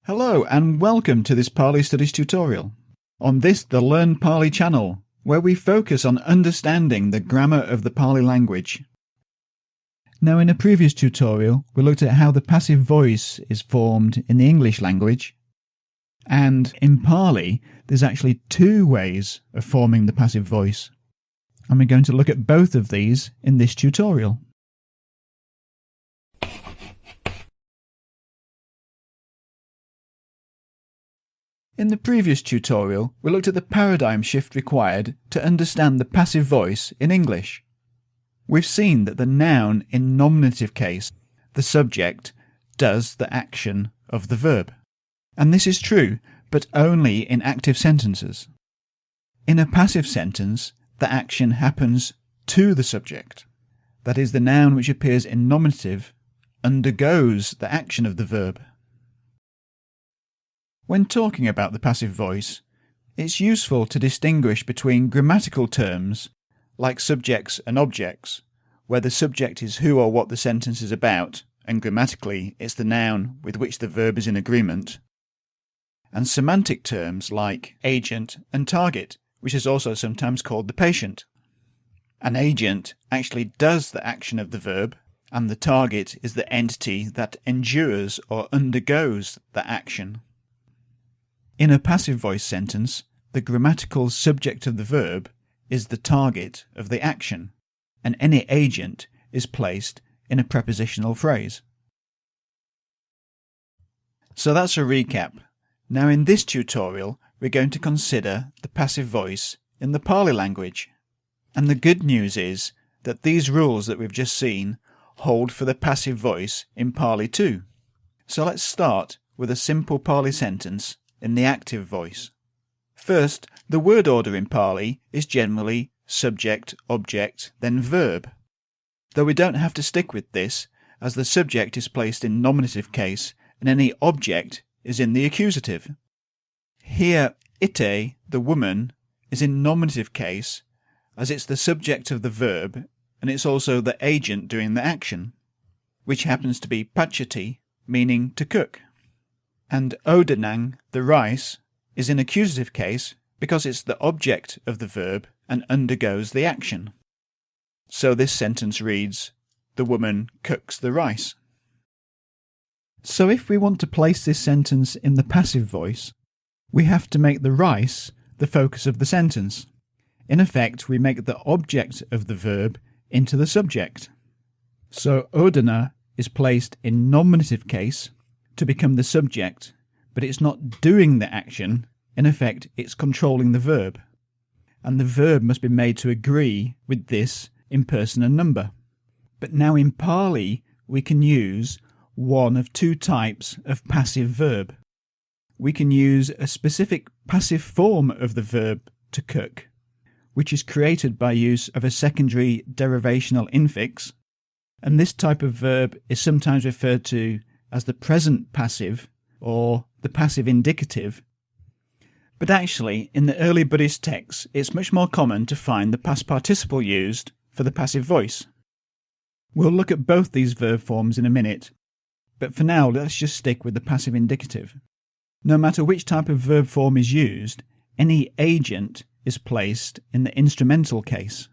Hello and welcome to this Pali Studies tutorial. On this, the Learn Pali channel, where we focus on understanding the grammar of the Pali language. Now, in a previous tutorial, we looked at how the passive voice is formed in the English language. And in Pali, there's actually two ways of forming the passive voice. And we're going to look at both of these in this tutorial. In the previous tutorial, we looked at the paradigm shift required to understand the passive voice in English. We've seen that the noun in nominative case, the subject, does the action of the verb. And this is true, but only in active sentences. In a passive sentence, the action happens to the subject. That is, the noun which appears in nominative undergoes the action of the verb. When talking about the passive voice, it's useful to distinguish between grammatical terms, like subjects and objects, where the subject is who or what the sentence is about, and grammatically it's the noun with which the verb is in agreement, and semantic terms like agent and target, which is also sometimes called the patient. An agent actually does the action of the verb, and the target is the entity that endures or undergoes the action. In a passive voice sentence, the grammatical subject of the verb is the target of the action, and any agent is placed in a prepositional phrase. So that's a recap. Now in this tutorial, we're going to consider the passive voice in the Pali language. And the good news is that these rules that we've just seen hold for the passive voice in Pali too. So let's start with a simple Pali sentence in the active voice. First, the word order in Pali is generally subject, object, then verb. Though we don't have to stick with this, as the subject is placed in nominative case and any object is in the accusative. Here, ite, the woman, is in nominative case, as it's the subject of the verb and it's also the agent doing the action, which happens to be pachati, meaning to cook. And odanang, the rice, is in accusative case because it's the object of the verb and undergoes the action. So this sentence reads, the woman cooks the rice. So if we want to place this sentence in the passive voice, we have to make the rice the focus of the sentence. In effect, we make the object of the verb into the subject. So odana is placed in nominative case to become the subject, but it's not doing the action. In effect, it's controlling the verb. And the verb must be made to agree with this in person and number. But now in Pali, we can use one of two types of passive verb. We can use a specific passive form of the verb to cook, which is created by use of a secondary derivational infix, and this type of verb is sometimes referred to as the present passive or the passive indicative. But actually, in the early Buddhist texts, it's much more common to find the past participle used for the passive voice. We'll look at both these verb forms in a minute, but for now let's just stick with the passive indicative. No matter which type of verb form is used, any agent is placed in the instrumental case.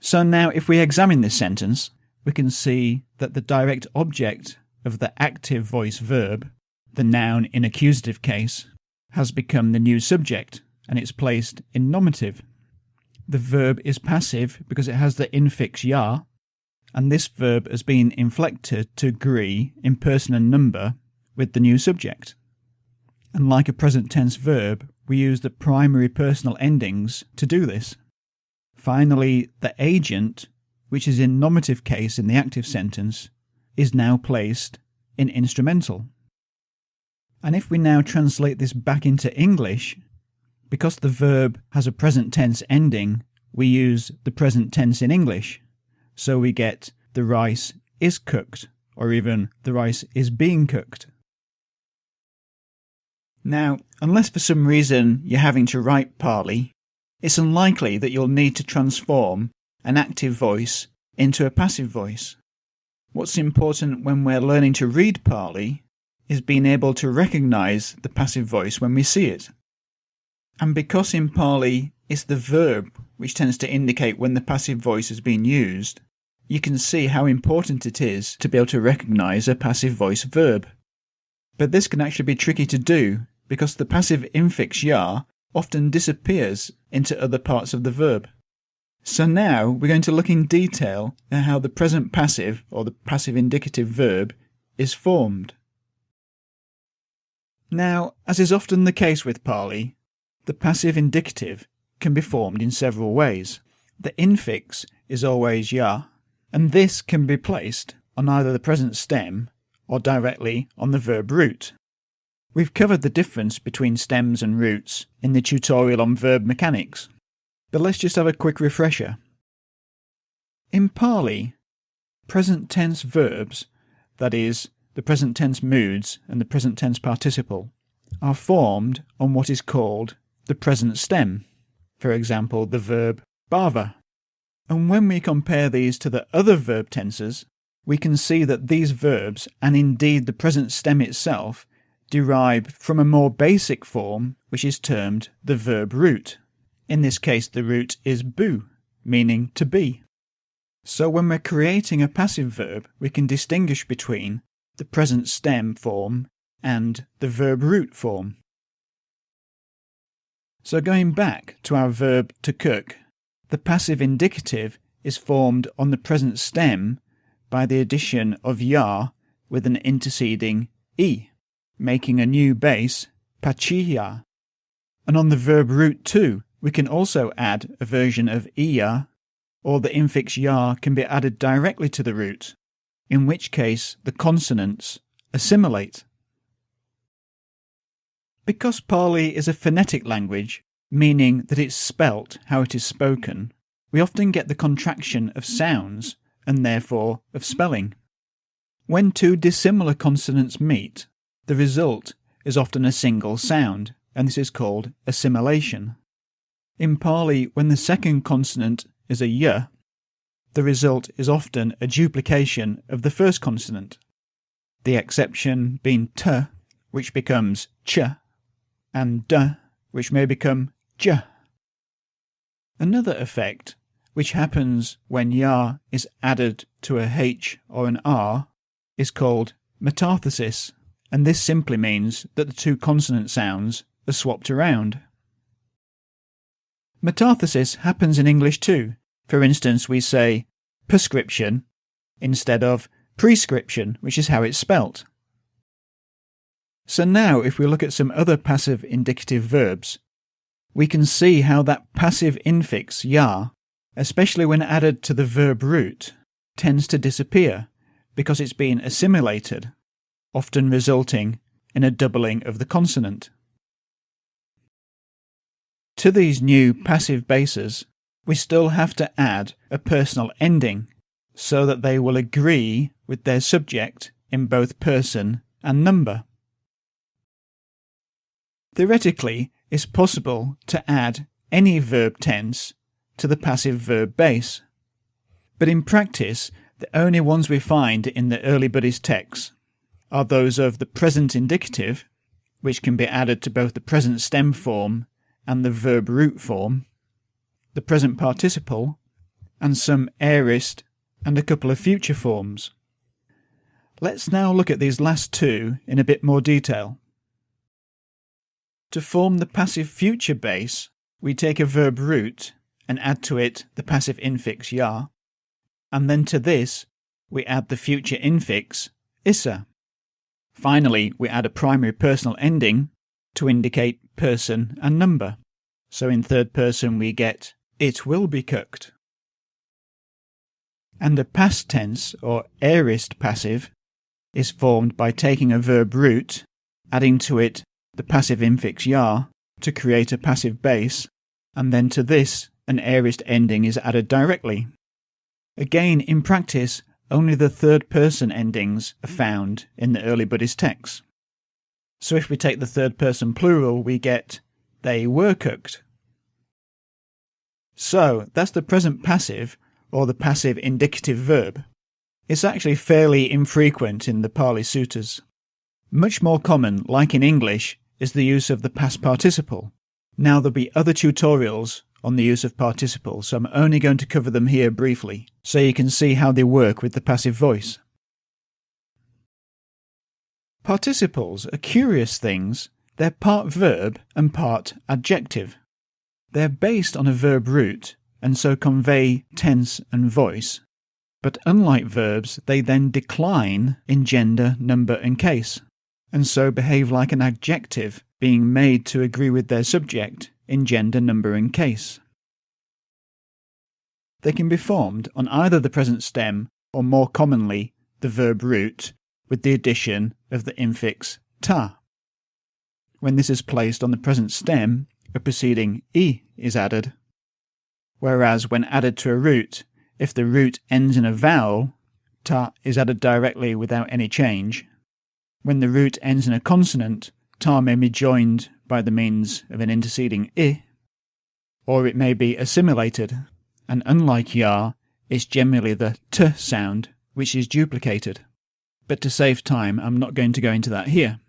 So now if we examine this sentence, we can see that the direct object of the active voice verb, the noun in accusative case, has become the new subject, and it's placed in nominative. The verb is passive because it has the infix ya, and this verb has been inflected to agree in person and number with the new subject. And like a present tense verb, we use the primary personal endings to do this. Finally, the agent, which is in nominative case in the active sentence, is now placed in instrumental. And if we now translate this back into English, because the verb has a present tense ending, we use the present tense in English. So we get the rice is cooked, or even the rice is being cooked. Now, unless for some reason you're having to write Pali, it's unlikely that you'll need to transform an active voice into a passive voice. What's important when we're learning to read Pali is being able to recognise the passive voice when we see it. And because in Pali it's the verb which tends to indicate when the passive voice is being used, you can see how important it is to be able to recognise a passive voice verb. But this can actually be tricky to do because the passive infix ya often disappears into other parts of the verb. So now we're going to look in detail at how the present passive or the passive indicative verb is formed. Now, as is often the case with Pali, the passive indicative can be formed in several ways. The infix is always ya, and this can be placed on either the present stem or directly on the verb root. We've covered the difference between stems and roots in the tutorial on verb mechanics, but let's just have a quick refresher. In Pali, present tense verbs, that is, the present tense moods and the present tense participle, are formed on what is called the present stem, for example the verb bhava. And when we compare these to the other verb tenses, we can see that these verbs, and indeed the present stem itself, derive from a more basic form which is termed the verb root. In this case the root is bu, meaning to be. So when we're creating a passive verb, we can distinguish between the present stem form and the verb root form. So going back to our verb to cook, the passive indicative is formed on the present stem by the addition of ya with an interceding I, making a new base, pachiya. And on the verb root too, we can also add a version of iya, or the infix ya can be added directly to the root, in which case the consonants assimilate. Because Pali is a phonetic language, meaning that it's spelt how it is spoken, we often get the contraction of sounds, and therefore of spelling. When two dissimilar consonants meet, the result is often a single sound, and this is called assimilation. In Pali, when the second consonant is a y, the result is often a duplication of the first consonant, the exception being t, which becomes ch, and d, which may become j. Another effect, which happens when ya is added to a h or an r, is called metarthesis, and this simply means that the two consonant sounds are swapped around. Metarthesis happens in English too. For instance, we say prescription instead of prescription, which is how it's spelt. So now if we look at some other passive indicative verbs, we can see how that passive infix ya, especially when added to the verb root, tends to disappear because it's being assimilated, often resulting in a doubling of the consonant. To these new passive bases, we still have to add a personal ending so that they will agree with their subject in both person and number. Theoretically, it's possible to add any verb tense to the passive verb base, but in practice, the only ones we find in the early Buddhist texts are those of the present indicative, which can be added to both the present stem form and the verb root form, the present participle, and some aorist and a couple of future forms. Let's now look at these last two in a bit more detail. To form the passive future base, we take a verb root and add to it the passive infix ya, and then to this we add the future infix issa. Finally, we add a primary personal ending to indicate person and number. So in third person we get it will be cooked. And a past tense or aorist passive is formed by taking a verb root, adding to it the passive infix ya to create a passive base, and then to this an aorist ending is added directly. Again, in practice, only the third person endings are found in the early Buddhist texts. So if we take the third person plural, we get they were cooked. So that's the present passive, or the passive indicative verb. It's actually fairly infrequent in the Pali Suttas. Much more common, like in English, is the use of the past participle. Now there'll be other tutorials on the use of participles, so I'm only going to cover them here briefly, so you can see how they work with the passive voice. Participles are curious things. They're part verb and part adjective. They're based on a verb root, and so convey tense and voice. But unlike verbs, they then decline in gender, number and case, and so behave like an adjective being made to agree with their subject in gender, number and case. They can be formed on either the present stem or more commonly the verb root with the addition of the infix ta. When this is placed on the present stem, a preceding I is added, whereas when added to a root, if the root ends in a vowel, ta is added directly without any change. When the root ends in a consonant, ta may be joined by the means of an interceding I, or it may be assimilated, and unlike ya, it's generally the t sound which is duplicated. But to save time, I'm not going to go into that here.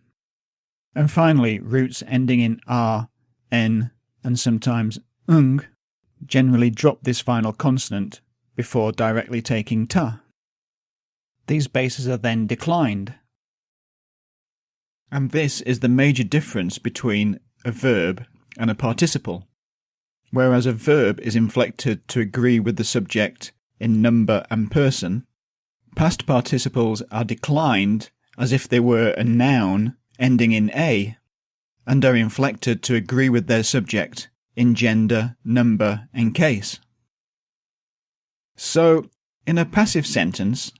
And finally, roots ending in r, n, and sometimes ng generally drop this final consonant before directly taking ta. These bases are then declined. And this is the major difference between a verb and a participle. Whereas a verb is inflected to agree with the subject in number and person, past participles are declined as if they were a noun ending in a, and are inflected to agree with their subject in gender, number and case. So, in a passive sentence,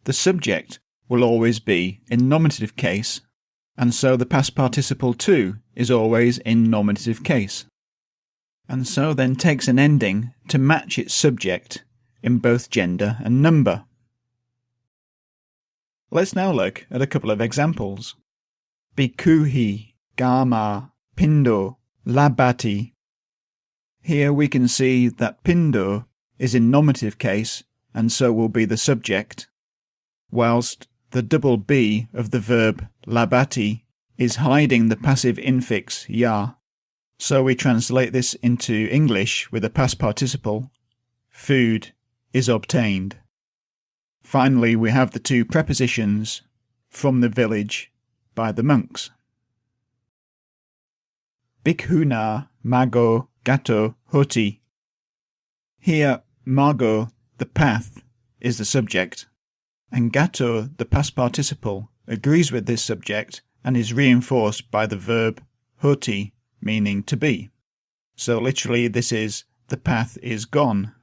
the subject will always be in nominative case, and so the past participle too is always in nominative case, and so then takes an ending to match its subject in both gender and number. Let's now look at a couple of examples. Bikuhi, Gama, Pindo, Labati. Here we can see that Pindo is in nominative case and so will be the subject, whilst the double B of the verb labati is hiding the passive infix ya. So we translate this into English with a past participle. Food is obtained. Finally, we have the two prepositions from the village by the monks. Bhikkhu mago gato hoti. Here, mago, the path, is the subject, and gato, the past participle, agrees with this subject and is reinforced by the verb hoti, meaning to be. So literally this is the path is gone,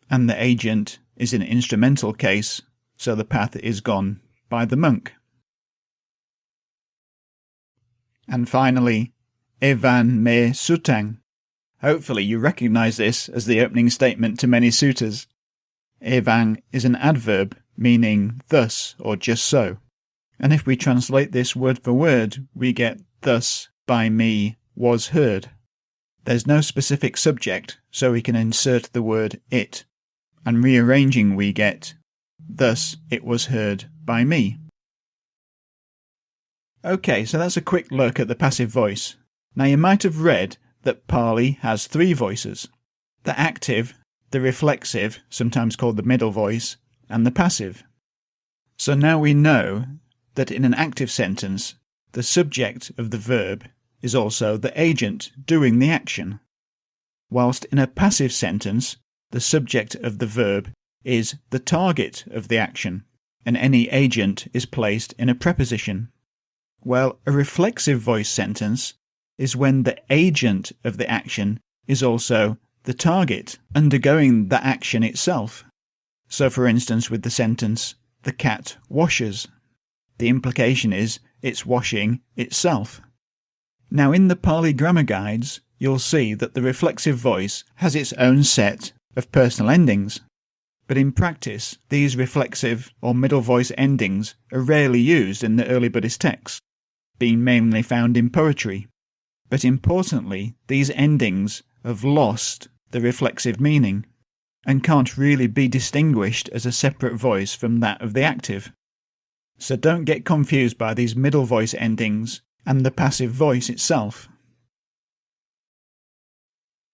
and the agent is in instrumental case, so the path is gone by the monk. And finally, Evan me sutang. Hopefully you recognise this as the opening statement to many sutas. Evan is an adverb meaning thus or just so. And if we translate this word for word, we get thus by me was heard. There's no specific subject, so we can insert the word it. And rearranging we get thus it was heard by me. Okay, so that's a quick look at the passive voice. Now you might have read that Pali has three voices: the active, the reflexive, sometimes called the middle voice, and the passive. So now we know that in an active sentence, the subject of the verb is also the agent doing the action, whilst in a passive sentence, the subject of the verb is the target of the action, and any agent is placed in a preposition. Well, a reflexive voice sentence is when the agent of the action is also the target, undergoing the action itself. So for instance with the sentence, the cat washes, the implication is it's washing itself. Now in the Pali grammar guides, you'll see that the reflexive voice has its own set of personal endings. But in practice, these reflexive or middle voice endings are rarely used in the early Buddhist texts, being mainly found in poetry. But importantly, these endings have lost the reflexive meaning, and can't really be distinguished as a separate voice from that of the active. so don't get confused by these middle voice endings and the passive voice itself.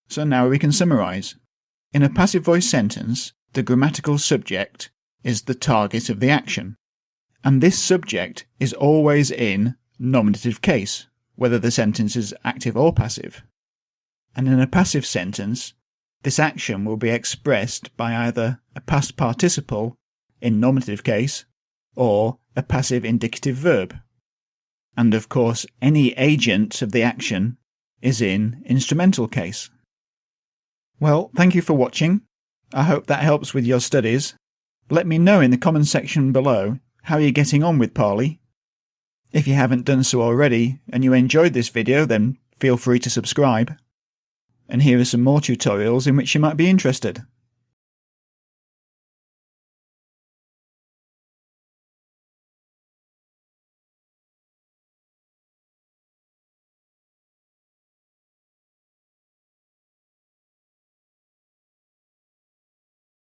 So now we can summarise. In a passive voice sentence, the grammatical subject is the target of the action, and this subject is always in nominative case, whether the sentence is active or passive. And in a passive sentence, this action will be expressed by either a past participle in nominative case or a passive indicative verb. And of course, any agent of the action is in instrumental case. Well, thank you for watching. I hope that helps with your studies. Let me know in the comment section below how you're getting on with Pali. If you haven't done so already and you enjoyed this video, then feel free to subscribe. And here are some more tutorials in which you might be interested.